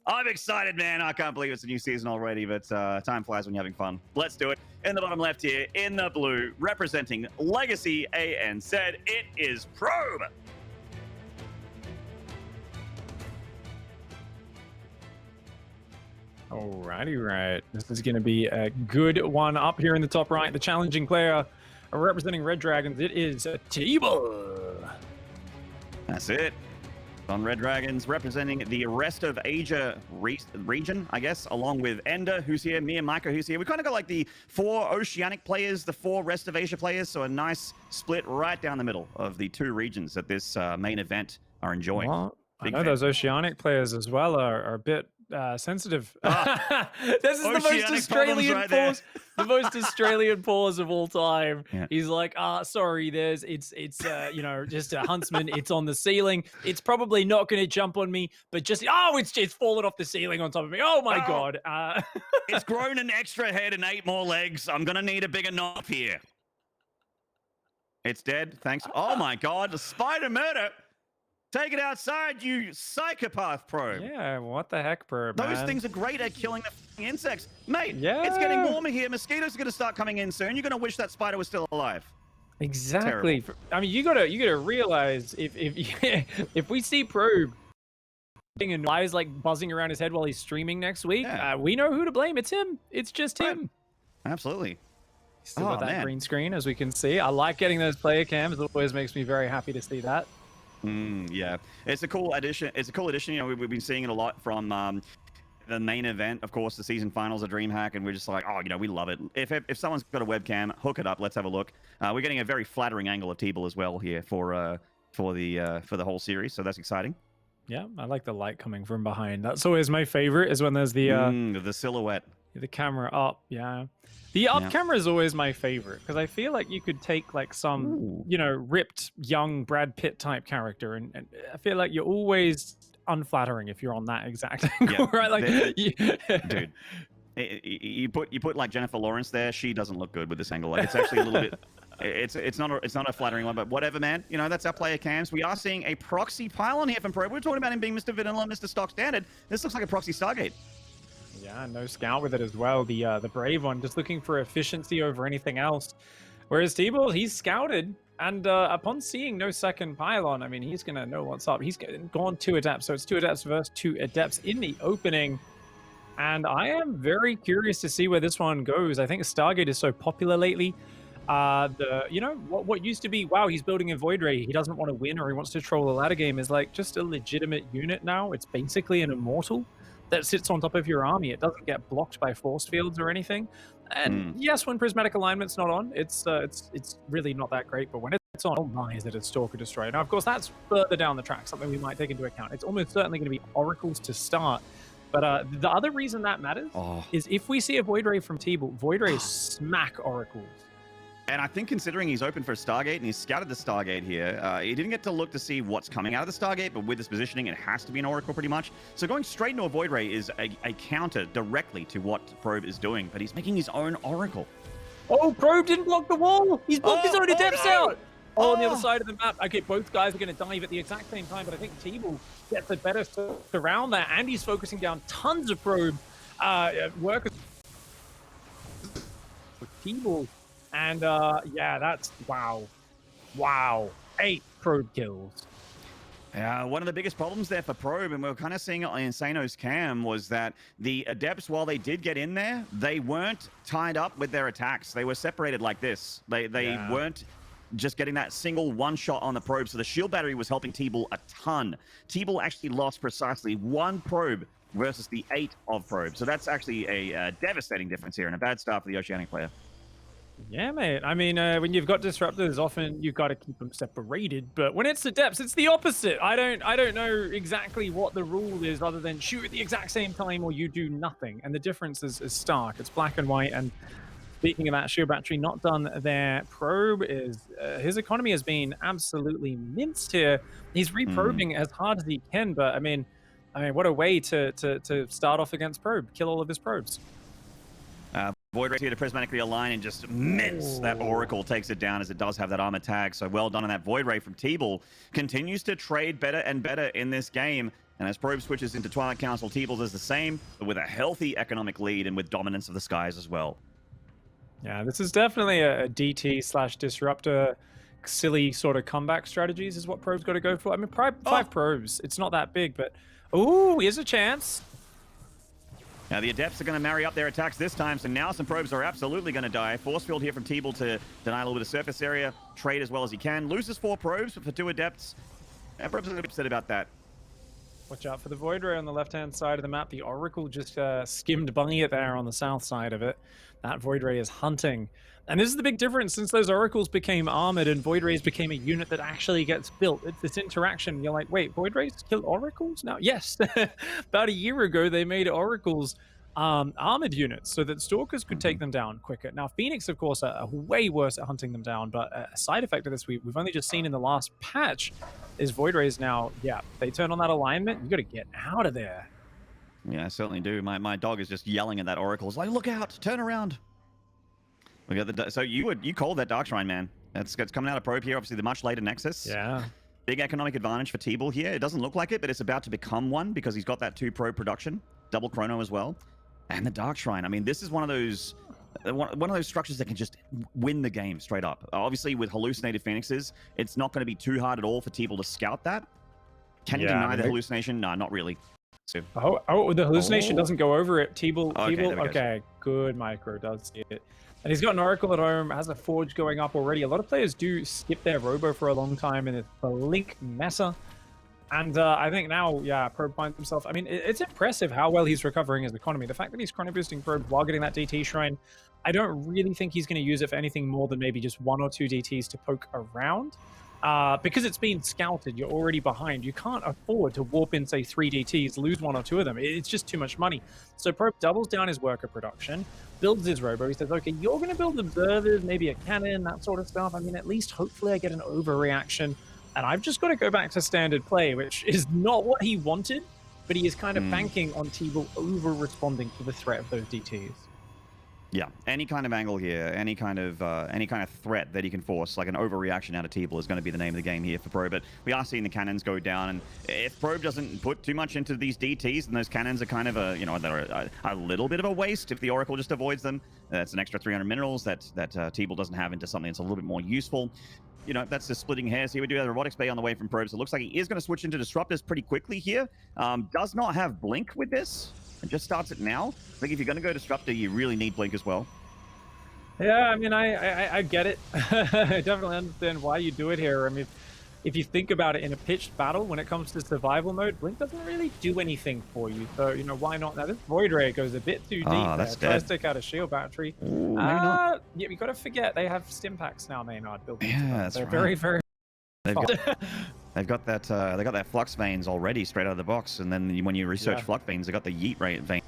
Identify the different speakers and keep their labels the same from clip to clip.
Speaker 1: I'm excited, man. I can't believe it's a new season already, but time flies when you're having fun. Let's do it. In the bottom left here, in the blue, representing Legacy ANZ, it is Probe.
Speaker 2: Alrighty, right. This is going to be a good one up here in the top right. The challenging player representing Red Dragons, it is TeebuL.
Speaker 1: That's it. On Red Dragons, representing the rest of Asia region, I guess, along with Ender, who's here, me and Micah, who's here. We kind of got like the 4 Oceanic players, the 4 rest of Asia players, so a nice split right down the middle of the 2 regions that this main event are enjoying.
Speaker 2: Well, I know those Oceanic players as well are a bit sensitive. This is the most Australian
Speaker 1: right
Speaker 2: pause, the most Australian pause of all time.
Speaker 1: Yeah.
Speaker 2: He's like, sorry, it's you know, just a huntsman. It's on the ceiling. It's probably not going to jump on me, but just it's fallen off the ceiling on top of me. Oh my god!
Speaker 1: It's grown an extra head and 8 more legs. I'm gonna need a bigger knob here. It's dead. Thanks. Oh my god! The spider murder. Take it outside, you psychopath, Probe.
Speaker 2: Yeah, what the heck, Probe,
Speaker 1: Those
Speaker 2: man?
Speaker 1: things are great at killing the insects. Mate,
Speaker 2: yeah.
Speaker 1: It's getting warmer here. Mosquitoes are going to start coming in soon. You're going to wish that spider was still alive.
Speaker 2: Exactly. Terrible. I mean, you gotta realize if we see Probe and eyes like buzzing around his head while he's streaming next week, we know who to blame. It's him. It's just him.
Speaker 1: Absolutely.
Speaker 2: Still got that green screen, as we can see. I like getting those player cams. It always makes me very happy to see that.
Speaker 1: Yeah, it's a cool addition. It's a cool addition. You know, we've been seeing it a lot from the main event. Of course, the season finals are DreamHack, and we're just like, oh, you know, we love it. If someone's got a webcam, hook it up. Let's have a look. We're getting a very flattering angle of TeebuL as well here for the whole series, so that's exciting.
Speaker 2: Yeah, I like the light coming from behind. That's always my favorite. Is when there's the
Speaker 1: silhouette,
Speaker 2: the camera up. Yeah. The up camera is always my favorite because I feel like you could take like some, you know, ripped young Brad Pitt type character, and I feel like you're always unflattering if you're on that exact angle, right? Like,
Speaker 1: dude, you put like Jennifer Lawrence there, she doesn't look good with this angle. Like, it's actually a little bit. It's not a flattering one, but whatever, man. You know, that's our player cams. We are seeing a proxy pylon here from Probe. We're talking about him being Mr. Vanilla, Mr. Stock Standard. This looks like a proxy Stargate.
Speaker 2: Yeah, no scout with it as well. The brave one, just looking for efficiency over anything else. Whereas TeebuL, he's scouted, and upon seeing no second pylon, I mean, he's going to know what's up. He's gone 2 adepts, so it's 2 adepts versus 2 adepts in the opening. And I am very curious to see where this one goes. I think Stargate is so popular lately. You know, what used to be, wow, he's building a Void Ray, he doesn't want to win or he wants to troll a ladder game, is like just a legitimate unit now. It's basically an immortal that sits on top of your army. It doesn't get blocked by force fields or anything. And yes, when prismatic alignment's not on, it's really not that great. But when it's on, oh my, is it a Stalker Destroyer? Now, of course, that's further down the track, something we might take into account. It's almost certainly going to be Oracles to start. But the other reason that matters is if we see a Void Ray from TeebuL, Void Rays smack Oracles.
Speaker 1: And I think considering he's open for a Stargate and he's scouted the Stargate here, he didn't get to look to see what's coming out of the Stargate, but with this positioning, it has to be an Oracle pretty much. So going straight into a Void Ray is a counter directly to what Probe is doing, but he's making his own Oracle.
Speaker 2: Oh, Probe didn't block the wall! He's blocked his own adepts out! Oh, on the other side of the map. Okay, both guys are going to dive at the exact same time, but I think TeebuL gets a better around that, and he's focusing down tons of Probe workers with TeebuL. And yeah, that's wow, 8 Probe kills.
Speaker 1: One of the biggest problems there for Probe, and we were kind of seeing it on Insano's cam, was that the adepts, while they did get in there, they weren't tied up with their attacks. They were separated like this. They weren't just getting that single one shot on the Probe. So the shield battery was helping TeebuL a ton. TeebuL actually lost precisely 1 Probe versus the 8 of Probe. So that's actually a devastating difference here and a bad start for the Oceanic player.
Speaker 2: Yeah, mate. I mean, when you've got disruptors, often you've got to keep them separated. But when it's adepts, it's the opposite. I don't know exactly what the rule is, other than shoot at the exact same time or you do nothing. And the difference is stark. It's black and white. And speaking of that, shield battery not done there. Probe is his economy has been absolutely minced here. He's reprobing as hard as he can. But I mean, what a way to start off against Probe. Kill all of his probes.
Speaker 1: Void Ray here to prismatically align and just mince that Oracle, takes it down as it does have that armor tag. So well done on that Void Ray from TeebuL. Continues to trade better and better in this game. And as Probe switches into Twilight Council, TeebuL does the same, but with a healthy economic lead and with dominance of the skies as well.
Speaker 2: Yeah, this is definitely a DT/disruptor, silly sort of comeback strategies is what Probe's got to go for. I mean, five Probes, it's not that big, but ooh, here's a chance.
Speaker 1: Now the Adepts are going to marry up their attacks this time, so now some Probes are absolutely going to die. Force field here from TeebuL to deny a little bit of surface area, trade as well as he can. Loses 4 Probes, but for 2 Adepts. And Probes are a little upset about that.
Speaker 2: Watch out for the Void Ray on the left-hand side of the map. The Oracle just skimmed by it there on the south side of it. That Void Ray is hunting. And this is the big difference since those Oracles became armored and Void Rays became a unit that actually gets built. It's this interaction. You're like, wait, Void Rays kill Oracles now? Yes. About a year ago, they made Oracles armored units so that Stalkers could take them down quicker. Now, Phoenix, of course, are way worse at hunting them down, but a side effect of this we've only just seen in the last patch is Void Rays now, yeah, they turn on that alignment, you got to get out of there.
Speaker 1: Yeah, I certainly do. My dog is just yelling at that Oracle. It's like, look out, turn around. We got the so you called that Dark Shrine, man. It's coming out of Probe here, obviously the much later Nexus.
Speaker 2: Yeah.
Speaker 1: Big economic advantage for TeebuL here. It doesn't look like it, but it's about to become one because he's got that 2 Probe production, double chrono as well. And the Dark Shrine. I mean, this is one of those structures that can just win the game straight up. Obviously, with hallucinated Phoenixes, it's not going to be too hard at all for TeebuL to scout that. Can you deny the hallucination? No, not really. So,
Speaker 2: the hallucination doesn't go over it. TeebuL,
Speaker 1: okay,
Speaker 2: good micro does see it. And he's got an Oracle at home, has a Forge going up already. A lot of players do skip their Robo for a long time, and it's a Blink Mesa. And I think now, yeah, Probe finds himself. I mean, it's impressive how well he's recovering his economy. The fact that he's chrono boosting Probe while getting that DT Shrine, I don't really think he's going to use it for anything more than maybe just 1 or 2 DTs to poke around. Because it's being scouted, you're already behind. You can't afford to warp in, say, 3 DTs, lose 1 or 2 of them. It's just too much money. So Probe doubles down his worker production, builds his Robo. He says, okay, you're going to build observers, maybe a cannon, that sort of stuff. I mean, at least hopefully I get an overreaction. And I've just got to go back to standard play, which is not what he wanted, but he is kind of banking on TeebuL over-responding to the threat of those DTs.
Speaker 1: Yeah, any kind of angle here, any kind of threat that he can force, like an overreaction out of TeebuL, is going to be the name of the game here for Probe. But we are seeing the cannons go down, and if Probe doesn't put too much into these DTs, then those cannons are kind of they're a little bit of a waste if the Oracle just avoids them. That's an extra 300 minerals that TeebuL doesn't have into something that's a little bit more useful. You know, that's just splitting hairs here. We do have the Robotics Bay on the way from Probe, so it looks like he is going to switch into Disruptors pretty quickly here. Does not have Blink with this. It just starts it now. I think if you're going to go Disruptor, you really need Blink as well.
Speaker 2: Yeah, I mean, I get it. I definitely understand why you do it here. I mean, if you think about it in a pitched battle, when it comes to survival mode, Blink doesn't really do anything for you. So, you know, why not? Now, this Void Ray goes a bit too deep there.
Speaker 1: That's
Speaker 2: Tries to take out a shield battery.
Speaker 1: Ooh, maybe not.
Speaker 2: Yeah, you got to forget, they have stim packs now, Maynard. Built into
Speaker 1: Yeah,
Speaker 2: them.
Speaker 1: that's
Speaker 2: They're
Speaker 1: right.
Speaker 2: very, very
Speaker 1: They've got that they got that flux veins already straight out of the box, and then when you research flux veins, they got the yeet rate vein,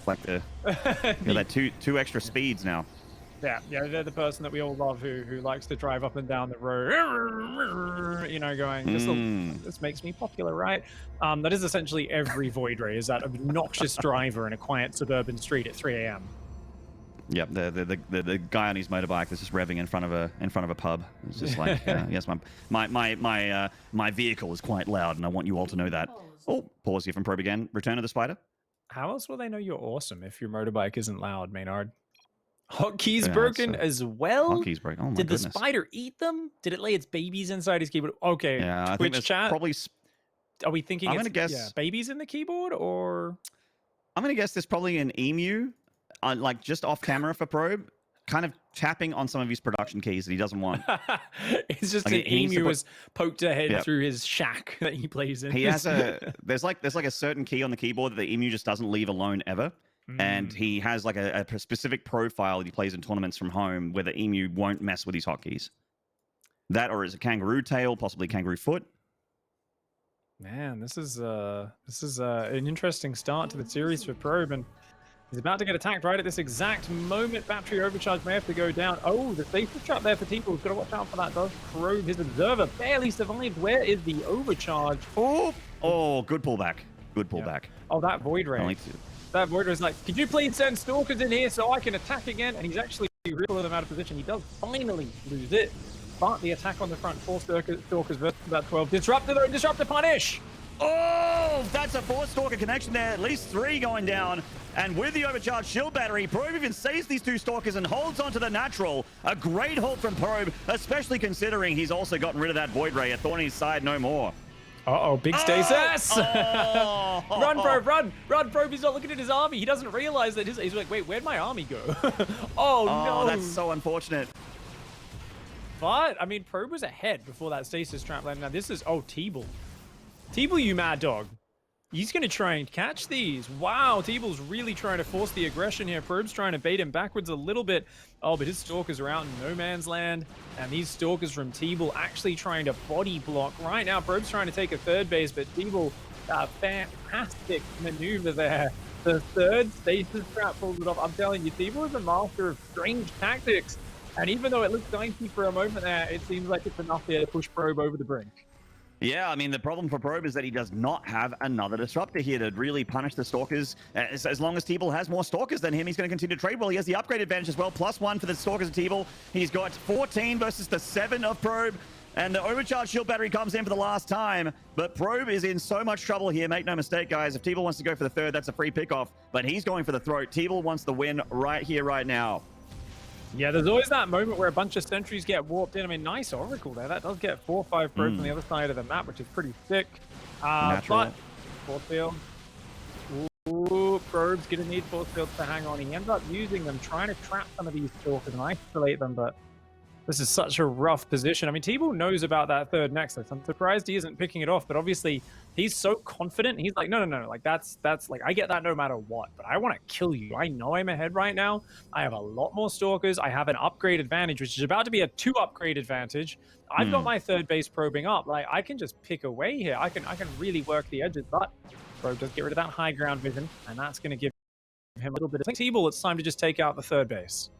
Speaker 1: like the that two extra speeds now.
Speaker 2: Yeah, they're the person that we all love who likes to drive up and down the road, you know, going, this makes me popular, right? That is essentially every Void Ray, is that obnoxious driver in a quiet suburban street at 3 a.m.
Speaker 1: Yep, the guy on his motorbike that's just revving in front of a pub. It's just like, yes, my vehicle is quite loud, and I want you all to know that. Oh, pause here from Probe again. Return of the Spider.
Speaker 2: How else will they know you're awesome if your motorbike isn't loud, Maynard? Hotkeys broken as well?
Speaker 1: Hotkeys broken. Oh my
Speaker 2: Did
Speaker 1: goodness.
Speaker 2: the spider eat them? Did it lay its babies inside his keyboard? Okay,
Speaker 1: yeah, I think
Speaker 2: Twitch chat.
Speaker 1: Probably.
Speaker 2: Are we thinking
Speaker 1: I'm gonna guess
Speaker 2: babies in the keyboard, or?
Speaker 1: I'm gonna guess there's probably an emu, like just off camera for Probe, kind of tapping on some of his production keys that he doesn't want.
Speaker 2: It's just
Speaker 1: like
Speaker 2: an emu has poked a head through his shack that he plays in.
Speaker 1: He has there's like a certain key on the keyboard that the emu just doesn't leave alone ever. And he has like a specific profile that he plays in tournaments from home where the emu won't mess with his hotkeys. That, or is it kangaroo tail, possibly kangaroo foot?
Speaker 2: Man, this is an interesting start to the series for Probe, and he's about to get attacked right at this exact moment. Battery overcharge may have to go down. Oh, the safety trap there for TeebuL. He's got to watch out for that. Does Probe, his observer, barely survived. Where is the overcharge?
Speaker 1: Oh, good pullback. Good pullback.
Speaker 2: Oh, that Void Ray. That Void Ray's like, could you please send Stalkers in here so I can attack again? And he's actually ripping them out of position. He does finally lose it. But the attack on the front, 4 Stalkers versus about 12. Disruptor though, Disruptor punish!
Speaker 1: Oh, that's a 4-stalker connection there. At least 3 going down. And with the overcharged shield battery, Probe even saves these 2 stalkers and holds onto the natural. A great hold from Probe, especially considering he's also gotten rid of that Void Ray. A thorn in his side no more.
Speaker 2: Uh-oh, big stasis!
Speaker 1: Oh!
Speaker 2: Run, Probe, run! Run, Probe, he's not looking at his army. He doesn't realize that he's like, wait, where'd my army go? Oh, no!
Speaker 1: That's so unfortunate.
Speaker 2: But, I mean, Probe was ahead before that stasis trap landed. Now, this is, oh, TeebuL. TeebuL, you mad dog. He's going to try and catch these. Wow, TeebuL's really trying to force the aggression here. Probe's trying to bait him backwards a little bit. Oh, but his stalkers are out in no man's land. And these stalkers from TeebuL actually trying to body block. Right now, Probe's trying to take a 3rd base, but TeebuL, fantastic maneuver there. The 3rd stasis trap pulls it off. I'm telling you, TeebuL is a master of strange tactics. And even though it looks dicey for a moment there, it seems like it's enough here to push Probe over the brink.
Speaker 1: Yeah, I mean, the problem for Probe is that he does not have another disruptor here to really punish the stalkers. As long as TeebuL has more stalkers than him, he's going to continue to trade well. He has the upgrade advantage as well, +1 for the stalkers of TeebuL. He's got 14 versus the 7 of Probe. And the overcharged shield battery comes in for the last time. But Probe is in so much trouble here. Make no mistake, guys. If TeebuL wants to go for the 3rd, that's a free pickoff. But he's going for the throat. TeebuL wants the win right here, right now.
Speaker 2: Yeah, there's always that moment where a bunch of sentries get warped in. I mean, nice Oracle there. That does get 4 or 5 probes on the other side of the map, which is pretty sick. But force field. Ooh, Probe's going to need force fields to hang on. He ends up using them, trying to trap some of these stalkers and isolate them, but this is such a rough position. I mean, TeebuL knows about that 3rd Nexus. I'm surprised he isn't picking it off, but obviously he's so confident. He's like, no. Like, that's like, I get that no matter what, but I want to kill you. I know I'm ahead right now. I have a lot more stalkers. I have an upgrade advantage, which is about to be a 2 upgrade advantage. I've got my 3rd base probing up. Like, I can just pick away here. I can really work the edges, but Probe does get rid of that high ground vision, and that's going to give him a little bit of TeebuL. It's time to just take out the 3rd base.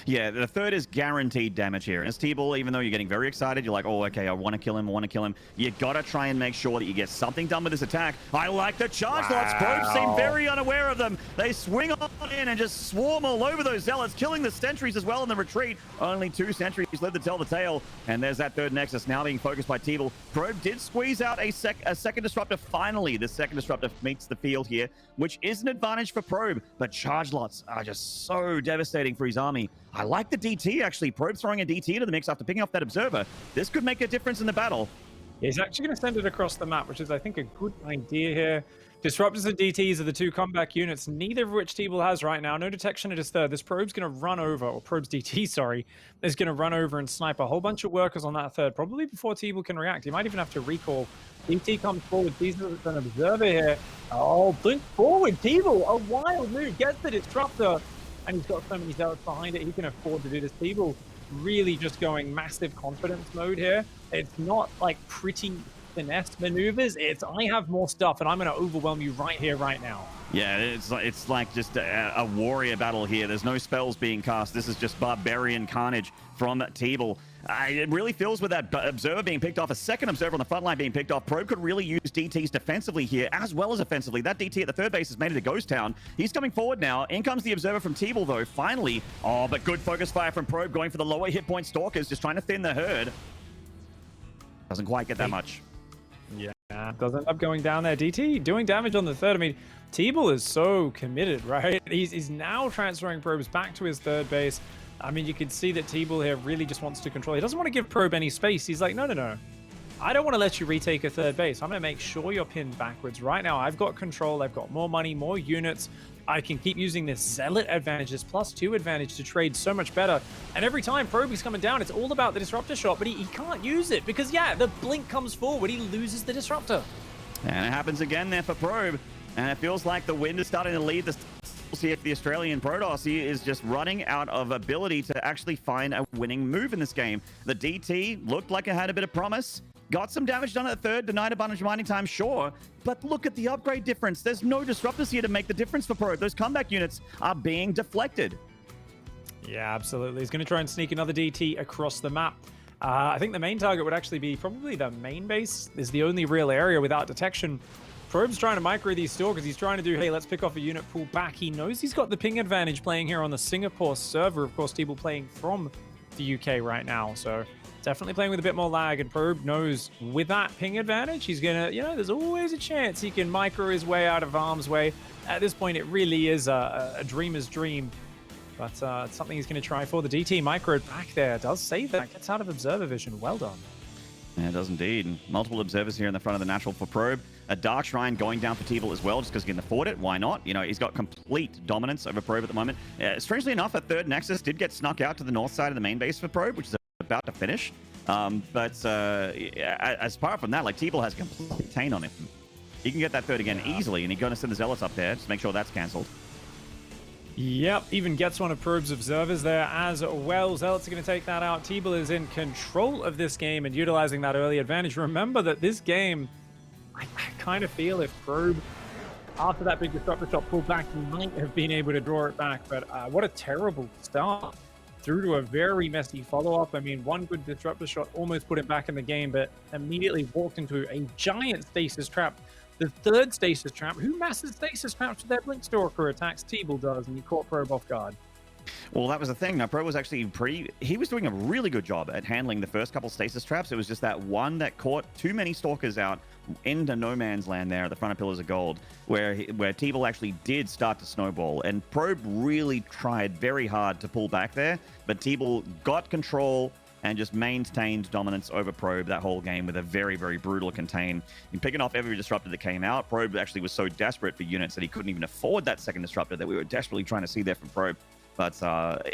Speaker 1: Yeah, the 3rd is guaranteed damage here. And as TeebuL, even though you're getting very excited, you're like, oh, okay, I want to kill him, You got to try and make sure that you get something done with this attack. I like the charge lots. Probes seem very unaware of them. They swing on in and just swarm all over those zealots, killing the sentries as well in the retreat. Only 2 sentries live to tell the tale. And there's that 3rd Nexus now being focused by TeebuL. Probe did squeeze out a second disruptor. Finally, the 2nd disruptor meets the field here, which is an advantage for Probe. But charge lots are just so devastating for his army. I like the DT, actually. Probe throwing a DT into the mix after picking off that observer. This could make a difference in the battle.
Speaker 2: He's actually going to send it across the map, which is, I think, a good idea here. Disruptors and DTs are the 2 comeback units, neither of which TeebuL has right now. No detection at his 3rd. This Probe's going to run over, or Probe's DT, sorry, is going to run over and snipe a whole bunch of workers on that 3rd, probably before TeebuL can react. He might even have to recall. DT comes forward, sees an observer here. Oh, blink forward, TeebuL, a wild move, gets the disruptor. And he's got so many zealots behind it, he can afford to do this. TeebuL really just going massive confidence mode here. It's not like pretty finesse maneuvers. It's, I have more stuff and I'm going to overwhelm you right here, right now.
Speaker 1: Yeah, it's like just a warrior battle here. There's no spells being cast. This is just barbarian carnage from TeebuL. It really feels with that observer being picked off, a 2nd observer on the front line being picked off. Probe could really use DTs defensively here as well as offensively. That DT at the 3rd base has made it a ghost town. He's coming forward now. In comes the observer from TeebuL though, finally. Oh, but good focus fire from Probe, going for the lower hit point stalkers, just trying to thin the herd. Doesn't quite get that much. Yeah,
Speaker 2: does end up going down there. DT doing damage on the 3rd. I mean, TeebuL is so committed, right? He's now transferring probes back to his 3rd base. I mean, you can see that TeebuL here really just wants to control. He doesn't want to give Probe any space. He's like, no. I don't want to let you retake a 3rd base. I'm going to make sure you're pinned backwards. Right now, I've got control. I've got more money, more units. I can keep using this zealot advantage, this +2 advantage to trade so much better. And every time Probe is coming down, it's all about the disruptor shot, but he can't use it because, yeah, the blink comes forward. He loses the disruptor.
Speaker 1: And it happens again there for Probe. And it feels like the wind is starting to lead the here for the Australian Protoss. He is just running out of ability to actually find a winning move in this game. The DT looked like it had a bit of promise. Got some damage done at the 3rd, denied a bunch of mining time, sure. But look at the upgrade difference. There's no disruptors here to make the difference for Probe. Those comeback units are being deflected.
Speaker 2: Yeah, absolutely. He's going to try and sneak another DT across the map. I think the main target would actually be probably the main base. Is the only real area without detection. Probe's trying to micro these stalkers. He's trying to do, hey, let's pick off a unit, pull back. He knows he's got the ping advantage playing here on the Singapore server. Of course, TeebuL playing from the UK right now. So Definitely playing with a bit more lag, and Probe knows with that ping advantage, he's gonna, there's always a chance he can micro his way out of harm's way. At this point, it really is a dreamer's dream, but it's something he's gonna try for. The DT micro back there does save that, gets out of observer vision. Well done.
Speaker 1: Yeah, it does indeed. And multiple observers here in the front of the natural for Probe. A Dark Shrine going down for TeebuL as well, just because he can afford it. Why not? He's got complete dominance over Probe at the moment. Strangely enough, a third Nexus did get snuck out to the north side of the main base for Probe, which is about to finish. As apart from that, like, TeebuL has a complete taint on him. He can get that third again easily, and he's going to send the Zealots up there just to make sure that's cancelled.
Speaker 2: Yep, even gets one of Probe's observers there as well. Zealots are going to take that out. TeebuL is in control of this game and utilizing that early advantage. Remember that this game, I kind of feel if Probe, after that big disruptor shot pulled back, he might have been able to draw it back. But what a terrible start through to a very messy follow-up. I mean, one good disruptor shot almost put him back in the game, but immediately walked into a giant stasis trap. The third stasis trap. Who masses stasis traps with their Blink Stalker attacks? TeebuL does, and he caught Probe off guard.
Speaker 1: Well, that was the thing. Now, Probe was actually he was doing a really good job at handling the first couple stasis traps. It was just that one that caught too many Stalkers out into no man's land there at the front of Pillars of Gold, where TeebuL actually did start to snowball. And Probe really tried very hard to pull back there, but TeebuL got control and just maintained dominance over Probe that whole game with a very, very brutal contain. And picking off every disruptor that came out, Probe actually was so desperate for units that he couldn't even afford that second disruptor that we were desperately trying to see there from Probe. But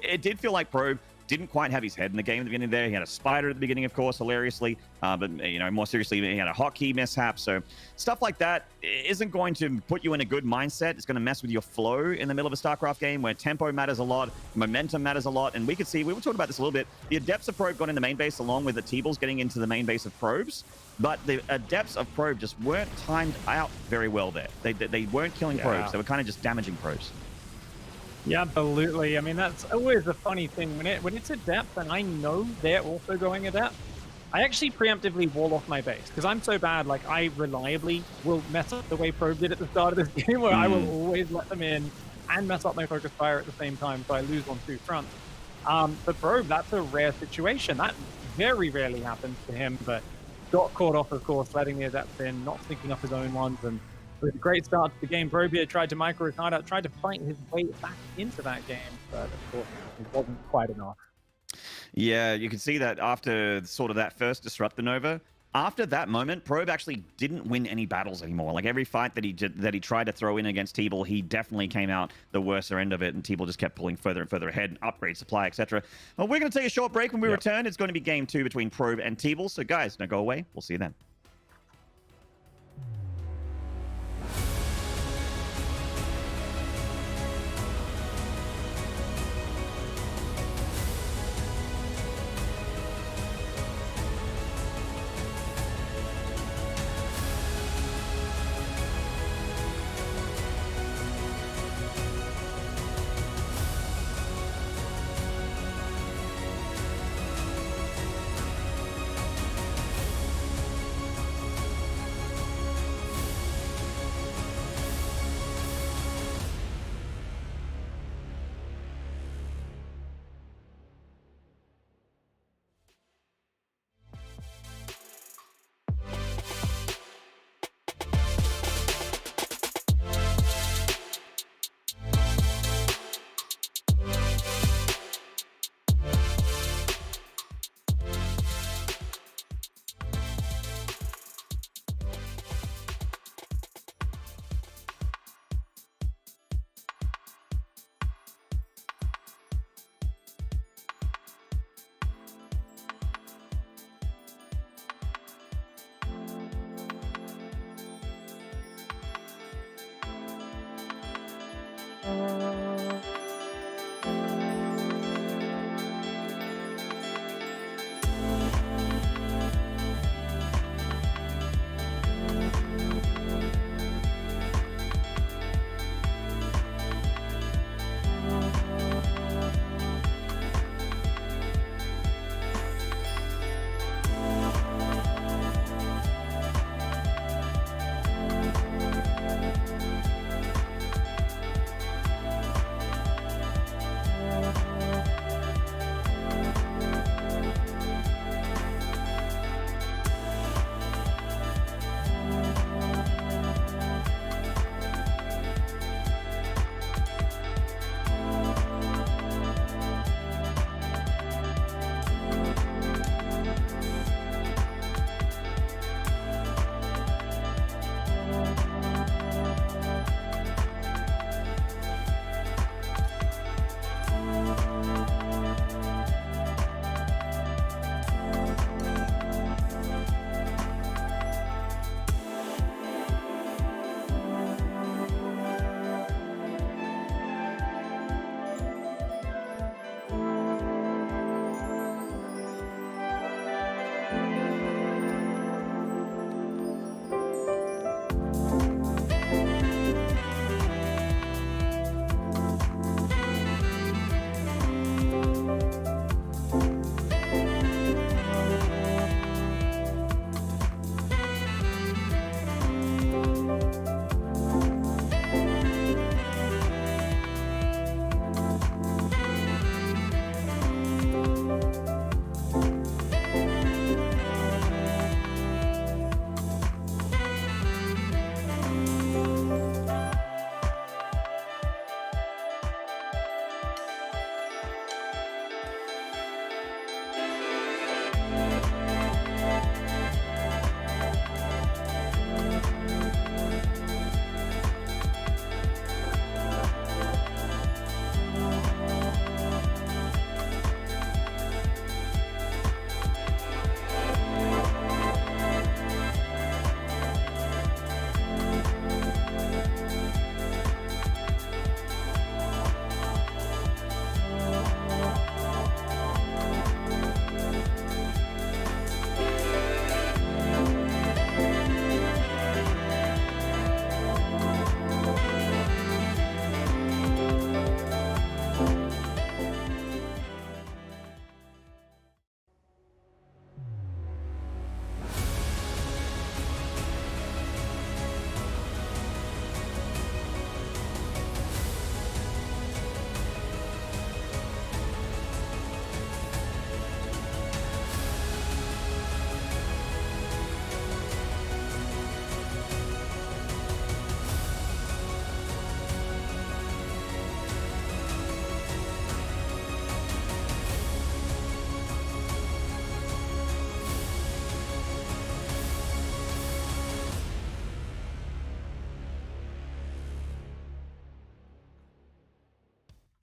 Speaker 1: it did feel like Probe didn't quite have his head in the game at the beginning there. He had a spider at the beginning, of course, hilariously. But, more seriously, he had a hotkey mishap. So stuff like that isn't going to put you in a good mindset. It's going to mess with your flow in the middle of a StarCraft game where tempo matters a lot, momentum matters a lot. And we could see, we were talking about this a little bit, the Adepts of Probe got in the main base along with the TeebuLs getting into the main base of Probes. But the Adepts of Probe just weren't timed out very well there. They weren't killing Probes. They were kind of just damaging Probes.
Speaker 2: Yeah, absolutely. I mean, that's always a funny thing. When it's Adept and I know they're also going Adept, I actually preemptively wall off my base because I'm so bad. Like, I reliably will mess up the way Probe did at the start of this game, where I will always let them in and mess up my focus fire at the same time, so I lose on two fronts. But Probe, that's a rare situation. That very rarely happens to him, but got caught off, of course, letting the Adepts in, not syncing up his own ones, and with a great start to the game, Probe here tried to micro his hideout, tried to fight his way back into that game, but of course it wasn't quite enough.
Speaker 1: Yeah, you can see that after sort of that first Disruptor Nova, after that moment, Probe actually didn't win any battles anymore. Like, every fight that he tried to throw in against TeebuL, he definitely came out the worse end of it, and TeebuL just kept pulling further and further ahead, upgrade supply, etc. Well, we're going to take a short break. When we return, it's going to be game 2 between Probe and TeebuL. So guys, don't go away. We'll see you then.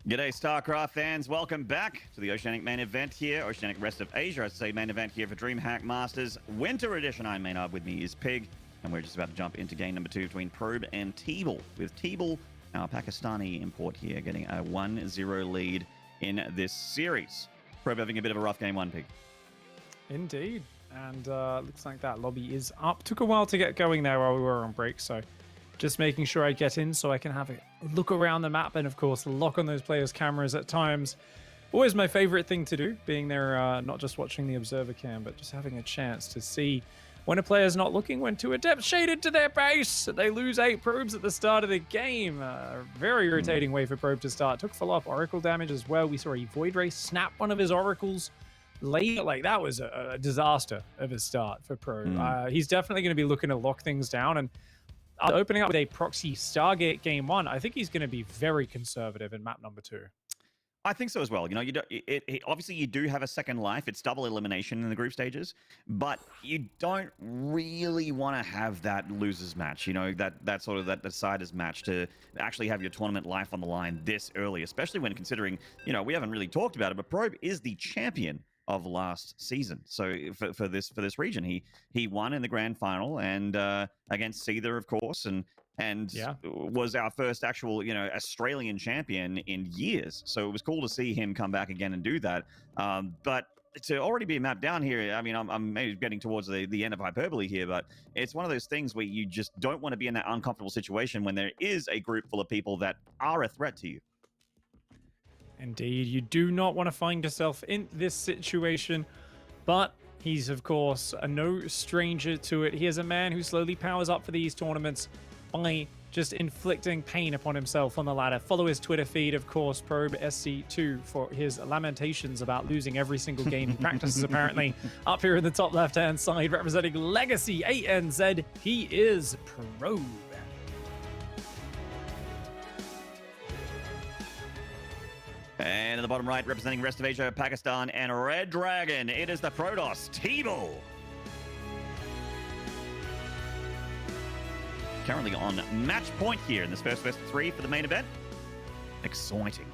Speaker 1: G'day, StarCraft fans. Welcome back to the Oceanic main event here, Oceanic Rest of Asia, I should say, main event here for DreamHack Masters Winter Edition. I'm Maynard, with me is Pig, and we're just about to jump into game number 2 between Probe and TeebuL, with TeebuL, our Pakistani import here, getting a 1-0 lead in this series. Probe having a bit of a rough game 1, Pig.
Speaker 2: Indeed. And looks like that lobby is up. Took a while to get going there while we were on break, so just making sure I get in so I can have a look around the map and, of course, lock on those players' cameras at times. Always my favorite thing to do, being there, not just watching the observer cam, but just having a chance to see when a player's not looking, when two adepts shaded to their base. They lose 8 probes at the start of the game. Very irritating way for Probe to start. Took full up Oracle damage as well. We saw a Void Ray snap one of his Oracles late. Like, that was a disaster of a start for Probe. He's definitely going to be looking to lock things down, and opening up with a proxy Stargate game 1, I think he's going to be very conservative in map number 2.
Speaker 1: I think so as well. You know, you don't, obviously you do have a second life. It's double elimination in the group stages, but you don't really want to have that losers match. You know, that sort of that deciders match to actually have your tournament life on the line this early, especially when considering, you know, we haven't really talked about it, but Probe is the champion of last season. So for this region, he won in the grand final and against Seether, of course, and was our first actual, you know, Australian champion in years. So it was cool to see him come back again and do that. But to already be mapped down here, I mean, I'm maybe getting towards the end of hyperbole here, but it's one of those things where you just don't want to be in that uncomfortable situation when there is a group full of people that are a threat to you.
Speaker 2: Indeed, you do not want to find yourself in this situation, but he's, of course, no stranger to it. He is a man who slowly powers up for these tournaments by just inflicting pain upon himself on the ladder. Follow his Twitter feed, of course, Probe SC2, for his lamentations about losing every single game he practices, apparently. Up here in the top left-hand side, representing Legacy ANZ, he is Probe.
Speaker 1: And at the bottom right, representing rest of Asia, Pakistan, and Red Dragon, it is the Protoss, TeebuL. Currently on match point here in this first best of 3 for the main event. Exciting.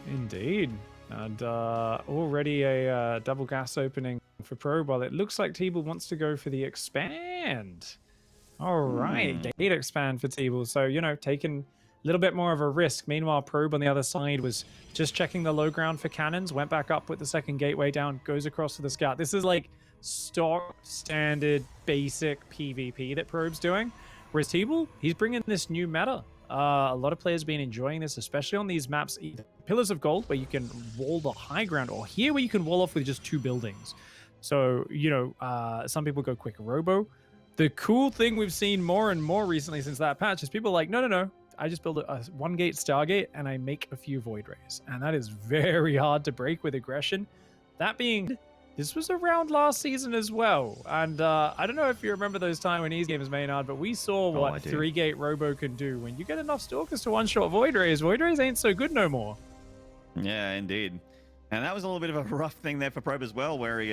Speaker 2: Indeed. And already a double gas opening for Probe, while it looks like TeebuL wants to go for the expand. All right, gate expand for TeebuL. So, you know, taking a little bit more of a risk. Meanwhile, Probe on the other side was just checking the low ground for cannons, went back up with the second gateway down, goes across to the scout. This is like stock, standard, basic PvP that Probe's doing. Whereas TeebuL, he's bringing this new meta. A lot of players have been enjoying this, especially on these maps, either Pillars of Gold, where you can wall the high ground, or here where you can wall off with just 2 buildings. So, you know, some people go quick robo. The cool thing we've seen more and more recently since that patch is people are like, no. I just build a 1-gate Stargate and I make a few Void Rays. And that is very hard to break with aggression. That being, this was around last season as well. And I don't know if you remember those Taiwanese games, Maynard, but we saw what 3-gate Robo can do. When you get enough Stalkers to one-shot Void Rays ain't so good no more. Yeah,
Speaker 1: indeed. And that was a little bit of a rough thing there for Probe as well, where he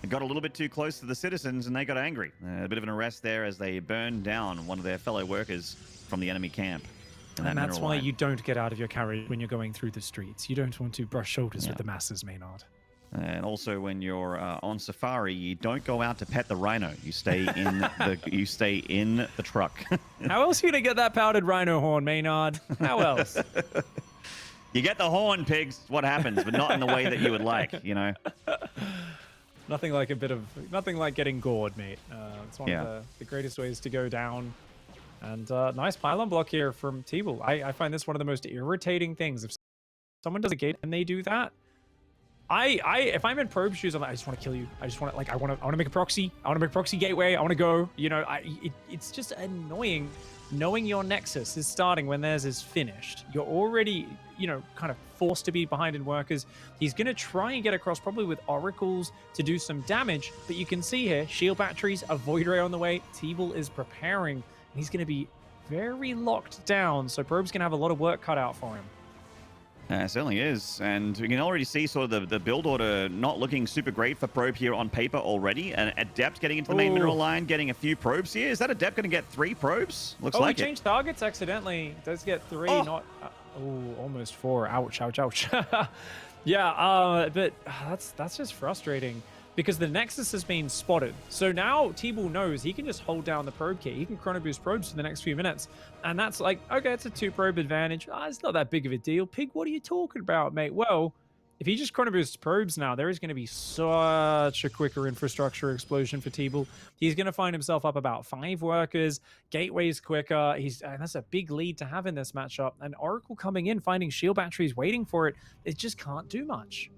Speaker 1: got a little bit too close to the citizens and they got angry. A bit of an arrest there as they burned down one of their fellow workers from the enemy camp.
Speaker 2: And that's why you don't get out of your carriage when you're going through the streets. You don't want to brush shoulders with the masses, Maynard.
Speaker 1: And also, when you're on safari, you don't go out to pet the rhino. You stay in the truck.
Speaker 2: How else are you gonna get that powdered rhino horn, Maynard? How else?
Speaker 1: You get the horn, pigs. What happens, but not in the way that you would like. You know.
Speaker 2: Nothing like getting gored, mate. It's one of the greatest ways to go down. And nice pylon block here from TeebuL. I find this one of the most irritating things. If someone does a gate and they do that, if I'm in Probe shoes, I'm like, I just want to kill you. I just want to, like, I want to make a proxy. I want to make a proxy gateway. I want to go. You know, it's just annoying knowing your Nexus is starting when theirs is finished. You're already, you know, kind of forced to be behind in workers. He's going to try and get across probably with Oracles to do some damage. But you can see here, shield batteries, a Void Ray on the way. TeebuL is preparing. He's going to be very locked down, so Probe's going to have a lot of work cut out for him.
Speaker 1: It certainly is, and we can already see sort of the build order not looking super great for Probe here on paper already. And Adept getting into the main mineral line, getting a few probes here. Is that Adept going to get 3 probes? Looks like
Speaker 2: he changed targets accidentally. Does get 3, not... almost 4. Ouch, ouch, ouch. Yeah, but that's just frustrating. Because the Nexus has been spotted. So now TeebuL knows he can just hold down the probe key. He can chrono boost probes for the next few minutes. And that's like, okay, it's a 2 probe advantage. It's not that big of a deal. Pig, what are you talking about, mate? Well, if he just chrono boosts probes now, there is going to be such a quicker infrastructure explosion for TeebuL. He's going to find himself up about 5 workers. Gateway's quicker. And that's a big lead to have in this matchup. And Oracle coming in, finding shield batteries, waiting for it. It just can't do much.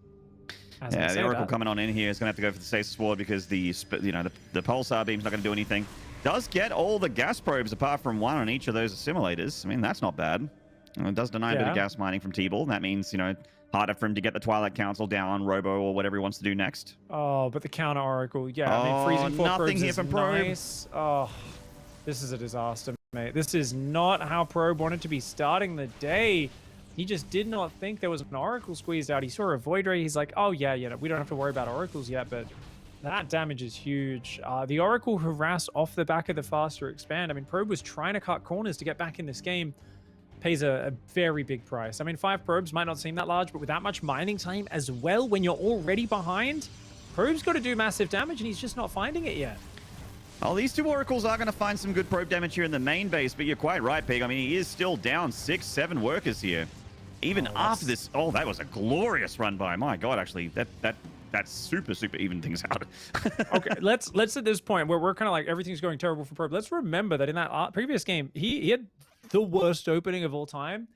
Speaker 1: Yeah, the Oracle coming on in here is going to have to go for the stasis ward because the pulsar beam's not going to do anything. Does get all the gas probes apart from 1 on each of those assimilators. I mean, that's not bad. It does deny a bit of gas mining from TeebuL. That means, harder for him to get the Twilight Council down, Robo, or whatever he wants to do next.
Speaker 2: Oh, but the counter Oracle. Yeah, I mean, freezing 4
Speaker 1: nothing
Speaker 2: probes
Speaker 1: here
Speaker 2: is
Speaker 1: from Probe.
Speaker 2: nice. Oh, this is a disaster, mate. This is not how Probe wanted to be starting the day. He just did not think there was an Oracle squeezed out. He saw a Void Ray. He's like, oh, yeah, we don't have to worry about Oracles yet, but that damage is huge. The Oracle harassed off the back of the faster expand. I mean, Probe was trying to cut corners to get back in this game. Pays a very big price. I mean, 5 probes might not seem that large, but with that much mining time as well, when you're already behind, Probe's got to do massive damage, and he's just not finding it yet.
Speaker 1: Oh, these 2 Oracles are going to find some good probe damage here in the main base, but you're quite right, Pig. I mean, he is still down 6, 7 workers here. Even after this, that was a glorious run by. My God, actually, that's super even things out.
Speaker 2: Okay, let's at this point where we're kind of like everything's going terrible for Probe. Let's remember that in that previous game, he had the worst opening of all time,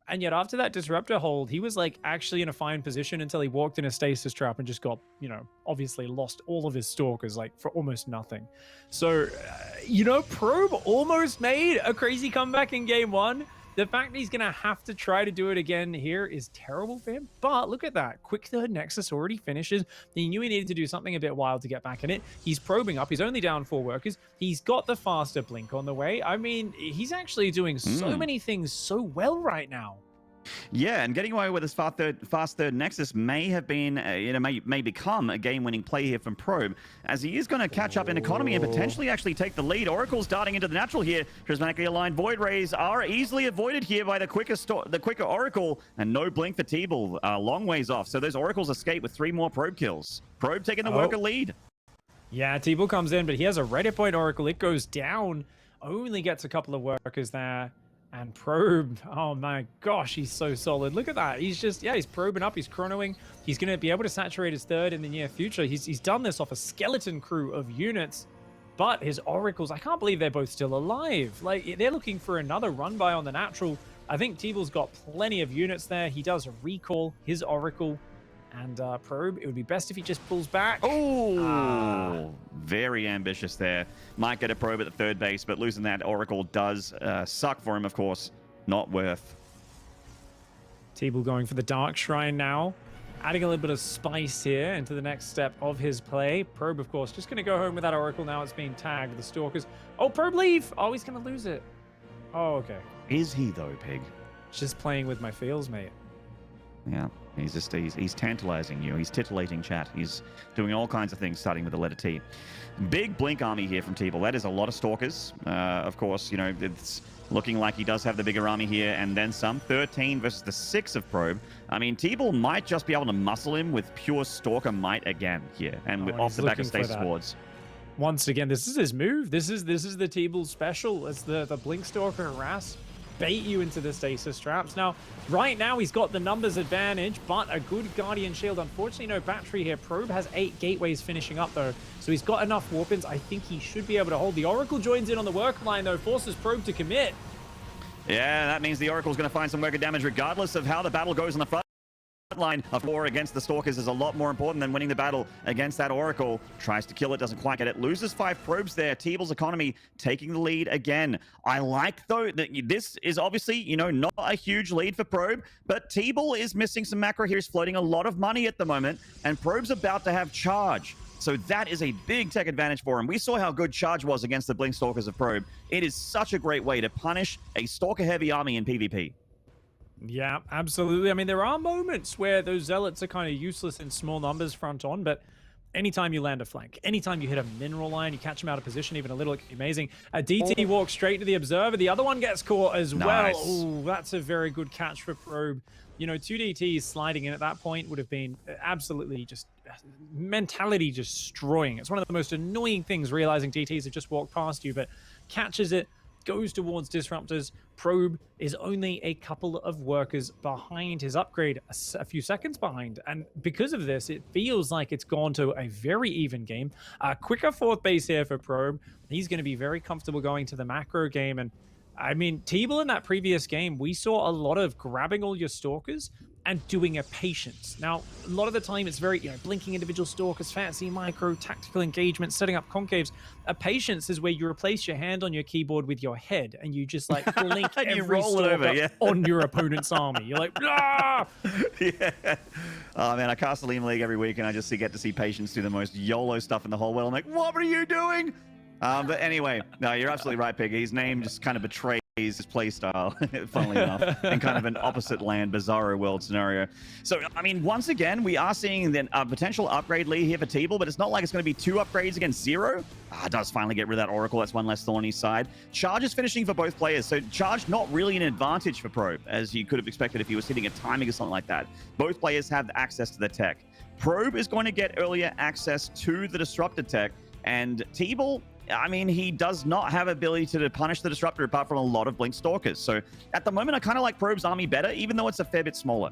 Speaker 2: and yet after that disruptor hold, he was like actually in a fine position until he walked in a stasis trap and just got, obviously lost all of his stalkers like for almost nothing. So, Probe almost made a crazy comeback in game 1. The fact that he's going to have to try to do it again here is terrible for him. But look at that. Quick third Nexus already finishes. He knew he needed to do something a bit wild to get back in it. He's probing up. He's only down 4 workers. He's got the faster blink on the way. I mean, he's actually doing so many things so well right now.
Speaker 1: Yeah, and getting away with this fast third Nexus may have been, may become a game-winning play here from Probe, as he is going to catch up in economy and potentially actually take the lead. Oracle's darting into the natural here. Prismatically aligned Void Rays are easily avoided here by the quicker Oracle, and no blink for TeebuL, long ways off. So those Oracles escape with 3 more Probe kills. Probe taking the worker lead. Yeah,
Speaker 2: TeebuL comes in, but he has a ready point Oracle. It goes down, only gets a couple of workers there. And Probe, oh my gosh, he's so solid. Look at that. He's just, he's probing up. He's chronoing. He's going to be able to saturate his third in the near future. He's done this off a skeleton crew of units. But his Oracles, I can't believe they're both still alive. Like, they're looking for another run by on the natural. I think TeebuL's got plenty of units there. He does recall his Oracle. And Probe, it would be best if he just pulls back.
Speaker 1: Oh, very ambitious there. Might get a Probe at the third base, but losing that Oracle does suck for him, of course. Not worth.
Speaker 2: TeebuL going for the Dark Shrine now. Adding a little bit of spice here into the next step of his play. Probe, of course, just going to go home with that Oracle now. It's being tagged with the Stalkers. Oh, Probe leave! Oh, he's going to lose it. Oh, okay.
Speaker 1: Is he, though, Pig?
Speaker 2: Just playing with my feels, mate.
Speaker 1: Yeah. He's tantalizing you. He's titillating chat. He's doing all kinds of things, starting with the letter T. Big blink army here from TeebuL. That is a lot of Stalkers. Of course, it's looking like he does have the bigger army here, and then some. 13 versus the 6 of Probe. I mean, TeebuL might just be able to muscle him with pure Stalker might again here, and off the back of stasis wards.
Speaker 2: Once again, this is his move. This is the TeebuL special. It's the blink Stalker harass. Bait you into the stasis traps. Now, right now, he's got the numbers advantage, but a good Guardian Shield. Unfortunately, no battery here. Probe has 8 gateways finishing up, though, so he's got enough warp-ins. I think he should be able to hold. The Oracle joins in on the work line, though, forces Probe to commit.
Speaker 1: Yeah, that means the Oracle's going to find some worker damage, regardless of how the battle goes on the front line. A war against the Stalkers is a lot more important than winning the battle against that Oracle. Tries to kill it, doesn't quite get it. Loses 5 probes there. TeebuL's economy taking the lead again. I like, though, that this is obviously, not a huge lead for Probe, but TeebuL is missing some macro here. He's floating a lot of money at the moment, and Probe's about to have charge. So that is a big tech advantage for him. We saw how good charge was against the Blink Stalkers of Probe. It is such a great way to punish a Stalker-heavy army in PvP.
Speaker 2: Yeah, absolutely. I mean, there are moments where those zealots are kind of useless in small numbers front on, but anytime you land a flank, anytime you hit a mineral line, you catch them out of position even a little, it can be amazing. A DT walks straight to the observer. The other one gets caught as well.
Speaker 1: Nice.
Speaker 2: Oh, that's a very good catch for Probe. You know, two DTs sliding in at that point would have been absolutely just mentality destroying. It's one of the most annoying things, realizing DTs have just walked past you, but catches it, goes towards disruptors. Probe is only a couple of workers behind his upgrade, a few seconds behind, and because of this it feels like it's gone to a very even game. Quicker fourth base here for Probe. He's going to be very comfortable going to the macro game. And I mean, TeebuL in that previous game, we saw a lot of grabbing all your stalkers and doing a patience. Now, a lot of the time it's very, blinking individual stalkers, fancy micro, tactical engagement, setting up concaves. A patience is where you replace your hand on your keyboard with your head and you just like blink
Speaker 1: and
Speaker 2: every
Speaker 1: you roll it over, yeah.
Speaker 2: on your opponent's army. You're like, ah!
Speaker 1: Yeah. Oh man, I cast the League every week and I just get to see Patience do the most YOLO stuff in the whole world. I'm like, what are you doing? But anyway, no, you're absolutely right, Piggy. His name just kind of betrays his playstyle, funnily enough, in kind of an opposite land, bizarro world scenario. So, I mean, once again, we are seeing then a potential upgrade lead here for TeebuL, but it's not like it's going to be 2 upgrades against 0. Does finally get rid of that Oracle. That's one less thorn on his side. Charge is finishing for both players, so Charge not really an advantage for Probe, as you could have expected if he was hitting a timing or something like that. Both players have access to the tech. Probe is going to get earlier access to the Disruptor tech, and TeebuL, I mean, he does not have ability to punish the Disruptor apart from a lot of Blink Stalkers. So at the moment, I kind of like Probe's army better, even though it's a fair bit smaller.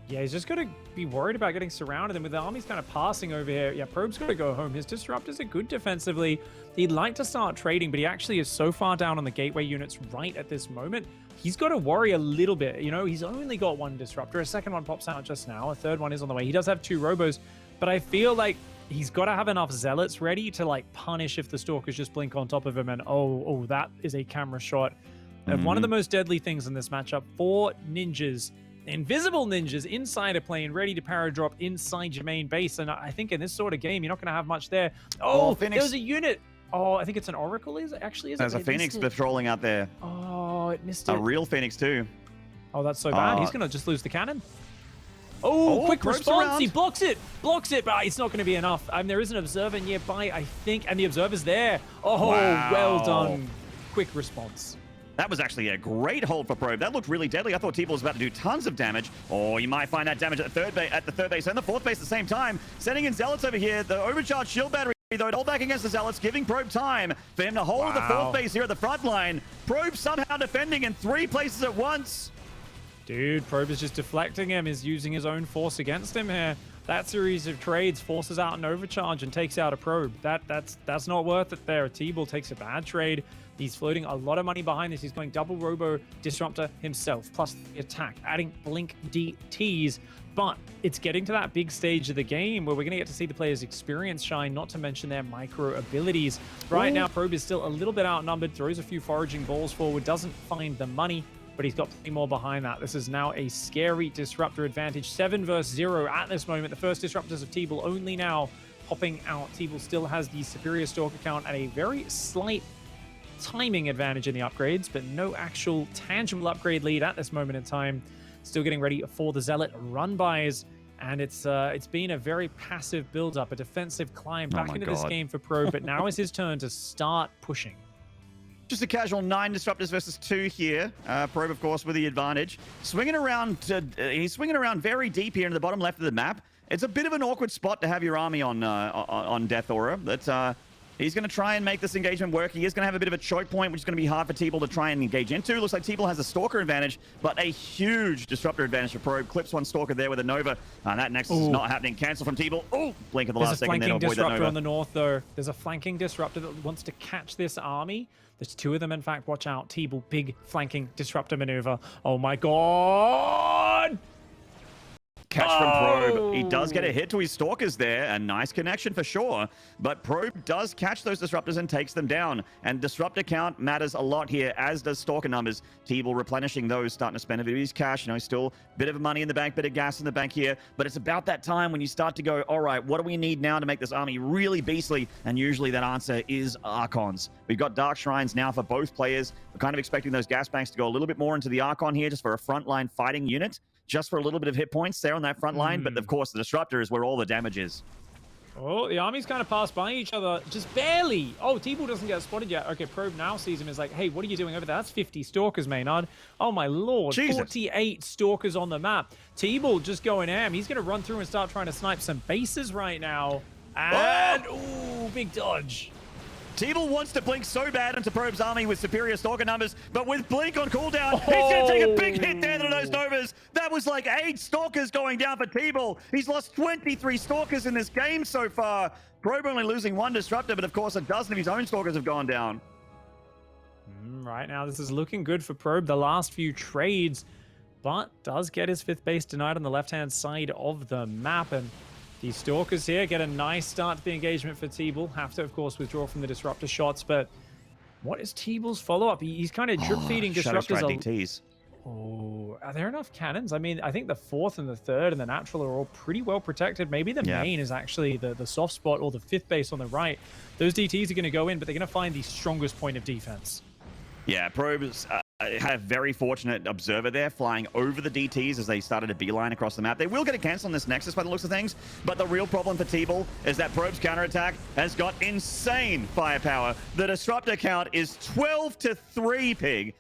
Speaker 2: Yeah, he's just got to be worried about getting surrounded. And with the armies kind of passing over here, yeah, Probe's got to go home. His Disruptors are good defensively. He'd like to start trading, but he actually is so far down on the gateway units right at this moment. He's got to worry a little bit. You know, he's only got 1 Disruptor. A second one pops out just now. A third one is on the way. He does have 2 Robos, but I feel like he's got to have enough zealots ready to like punish if the stalkers just blink on top of him. And oh, that is a camera shot of one of the most deadly things in this matchup. 4 ninjas, invisible ninjas inside a plane, ready to paradrop inside your main base. And I think in this sort of game, you're not going to have much there. Oh, Phoenix. There was a unit. Oh, I think it's an Oracle. Is it actually?
Speaker 1: There's a Phoenix patrolling out there.
Speaker 2: Oh, it missed it.
Speaker 1: A real Phoenix too.
Speaker 2: Oh, that's so bad. He's going to just lose the cannon. Oh, quick response.
Speaker 1: Around.
Speaker 2: He blocks it, but it's not going to be enough. There is an observer nearby, I think, and the observer's there. Oh, wow. Well done. Quick response.
Speaker 1: That was actually a great hold for Probe. That looked really deadly. I thought TeebuL was about to do tons of damage. Or you might find that damage at the third base and the fourth base at the same time. Sending in Zealots over here. The overcharged shield battery, though, hold back against the Zealots, giving Probe time for him to hold the fourth base here at the front line. Probe somehow defending in 3 places at once.
Speaker 2: Dude, Probe is just deflecting him, is using his own force against him here. That series of trades forces out an overcharge and takes out a Probe. That's not worth it there. TeebuL takes a bad trade. He's floating a lot of money behind this. He's going double Robo Disruptor himself, plus the attack, adding Blink DTs. But it's getting to that big stage of the game where we're going to get to see the players' experience shine, not to mention their micro abilities. Right now, Probe is still a little bit outnumbered, throws a few foraging balls forward, doesn't find the money, but he's got plenty more behind that. This is now a scary Disruptor advantage. 7 versus 0 at this moment. The first Disruptors of TeebuL only now popping out. TeebuL still has the superior Stalker count at a very slight timing advantage in the upgrades, but no actual tangible upgrade lead at this moment in time. Still getting ready for the Zealot run-bys, and it's been a very passive build-up, a defensive climb back into this game for Probe, but now is his turn to start pushing.
Speaker 1: Just a casual 9 Disruptors versus 2 here. Probe, of course, with the advantage. Swinging around, he's swinging around very deep here into the bottom left of the map. It's a bit of an awkward spot to have your army on Death Aura. But he's going to try and make this engagement work. He is going to have a bit of a choke point, which is going to be hard for TeebuL to try and engage into. Looks like TeebuL has a Stalker advantage, but a huge Disruptor advantage for Probe. Clips 1 Stalker there with a Nova. That Nexus is not happening. Cancel from TeebuL. Oh, blink at the last second there to avoid that Nova.
Speaker 2: There's a flanking Disruptor on the north, though. There's a flanking Disruptor that wants to catch this army. There's 2 of them, in fact. Watch out. TeebuL, big flanking Disruptor maneuver. Oh, my God.
Speaker 1: catch from Probe. He does get a hit to his Stalkers there. A nice connection for sure. But Probe does catch those Disruptors and takes them down. And Disruptor count matters a lot here, as does Stalker numbers. TeebuL replenishing those, starting to spend a bit of his cash. You know, still a bit of money in the bank, bit of gas in the bank here. But it's about that time when you start to go, all right, what do we need now to make this army really beastly? And usually that answer is Archons. We've got Dark Shrines now for both players. We're kind of expecting those gas banks to go a little bit more into the Archon here, just for a frontline fighting unit. Just for a little bit of hit points there on that front line. But of course, the Disruptor is where all the damage is.
Speaker 2: Oh, the armies kind of pass by each other, just barely. Oh, TeebuL doesn't get spotted yet. Okay, Probe now sees him, is like, hey, what are you doing over there? That's 50 Stalkers, Maynard. Oh, my lord.
Speaker 1: Jesus.
Speaker 2: 48 Stalkers on the map. TeebuL just going ham. He's going to run through and start trying to snipe some bases right now. And, ooh, big dodge.
Speaker 1: TeebuL wants to blink so bad into Probe's army with superior Stalker numbers, but with blink on cooldown, he's going to take a big hit there to those Novas. That was like 8 Stalkers going down for TeebuL. He's lost 23 Stalkers in this game so far. Probe only losing 1 Disruptor, but of course a dozen of his own Stalkers have gone down.
Speaker 2: Right now, this is looking good for Probe. The last few trades, but does get his 5th base denied on the left-hand side of the map. And these Stalkers here get a nice start to the engagement for TeebuL. Have to, of course, withdraw from the Disruptor shots, but what is TeebuL's follow-up? He's kind of drip-feeding Disruptors.
Speaker 1: DTs.
Speaker 2: Oh, are there enough cannons? I mean, I think the 4th and the 3rd and the Natural are all pretty well protected. Maybe the main is actually the soft spot, or the 5th base on the right. Those DTs are going to go in, but they're going to find the strongest point of defense.
Speaker 1: Yeah, Probe's had a very fortunate observer there flying over the DTs as they started a beeline across the map. They will get a cancel on this Nexus by the looks of things, but the real problem for TeebuL is that Probe's counterattack has got insane firepower. The Disruptor count is 12-3, Pig.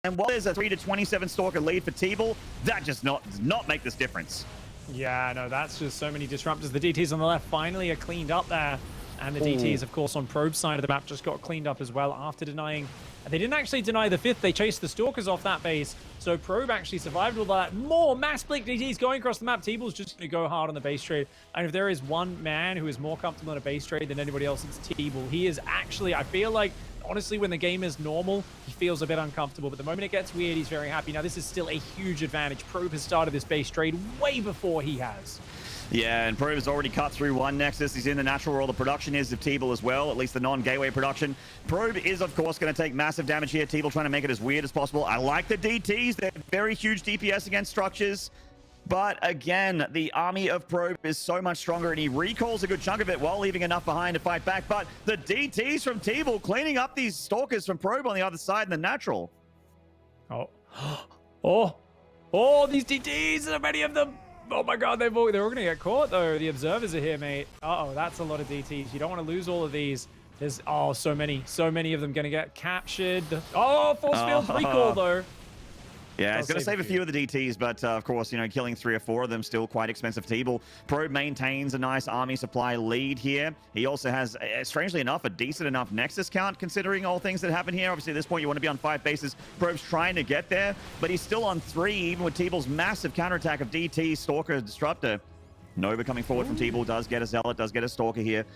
Speaker 1: And while there's a 3-27 Stalker lead for TeebuL, that just does not make this difference.
Speaker 2: Yeah, no, that's just so many Disruptors. The DTs on the left finally are cleaned up there. And the DTs, of course, on Probe's side of the map just got cleaned up as well after denying. They didn't actually deny the 5th. They chased the Stalkers off that base. So Probe actually survived all that. More mass blink DTs going across the map. TeebuL's just going to go hard on the base trade. And if there is one man who is more comfortable in a base trade than anybody else, it's TeebuL. He is actually, I feel like, honestly, when the game is normal, he feels a bit uncomfortable. But the moment it gets weird, he's very happy. Now, this is still a huge advantage. Probe has started this base trade way before he has.
Speaker 1: Yeah, and Probe has already cut through 1 Nexus. He's in the natural where all the production is of TeebuL as well, at least the non-gateway production. Probe is, of course, going to take massive damage here. TeebuL trying to make it as weird as possible. I like the DTs. They're very huge DPS against structures. But again, the army of Probe is so much stronger, and he recalls a good chunk of it while leaving enough behind to fight back. But the DTs from TeebuL cleaning up these Stalkers from Probe on the other side in the natural.
Speaker 2: Oh, these DTs, so many of them. Oh my god, they're all going to get caught, though. The observers are here, mate. Uh-oh, that's a lot of DTs. You don't want to lose all of these. There's, so many of them going to get captured. Oh, force field recall, though.
Speaker 1: Yeah, it's going to save a few of the DTs, but of course, you know, killing 3 or 4 of them still quite expensive. TeebuL. Probe maintains a nice army supply lead here. He also has, strangely enough, a decent enough Nexus count, considering all things that happen here. Obviously, at this point, you want to be on 5 bases. Probe's trying to get there, but he's still on 3, even with TeebuL's massive counterattack of DT, Stalker, Disruptor. Nova coming forward from TeebuL, does get a Zealot, does get a Stalker here.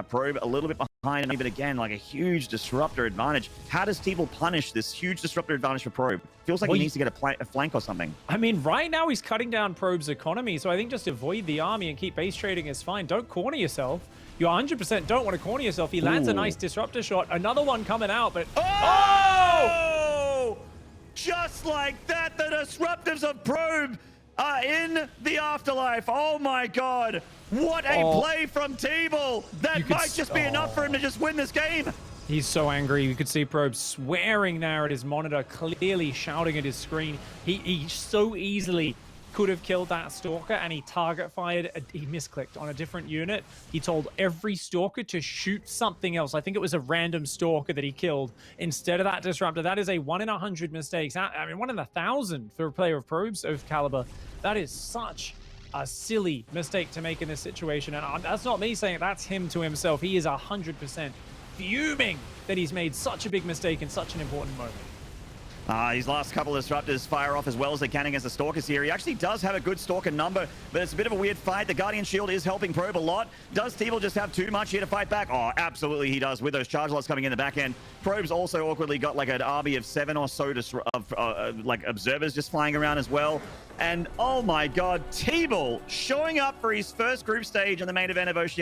Speaker 1: Probe a little bit behind, but again, like a huge Disruptor advantage. How does TeebuL punish this huge Disruptor advantage for Probe? Feels like he needs to get a flank or something.
Speaker 2: I mean, right now he's cutting down Probe's economy, so I think just avoid the army and keep base trading is fine. Don't corner yourself. You 100% don't want to corner yourself. He lands a nice Disruptor shot. Another one coming out, but...
Speaker 1: Oh! Just like that, the Disruptors of Probe are in the afterlife. Oh my god. What a play from TeebuL. That might just be enough for him to just win this game.
Speaker 2: He's so angry. You could see Probe swearing there at his monitor, clearly shouting at his screen. He so easily could have killed that Stalker, and he target fired. He misclicked on a different unit. He told every Stalker to shoot something else. I think it was a random Stalker that he killed instead of that Disruptor. That is a 1 in 100 mistakes. I mean, 1 in 1,000 for a player of Probe's of caliber. That is such a silly mistake to make in this situation. And that's not me saying it. That's him to himself. He is 100% fuming that he's made such a big mistake in such an important moment.
Speaker 1: His last couple of Disruptors fire off as well as they can against the Stalkers here. He actually does have a good Stalker number, but it's a bit of a weird fight. The Guardian Shield is helping Probe a lot. Does TeebuL just have too much here to fight back? Oh, absolutely he does, with those charge lots coming in the back end. Probe's also awkwardly got like an army of 7 or so like observers just flying around as well. And oh my god, TeebuL showing up for his first group stage in the main event of Oceania.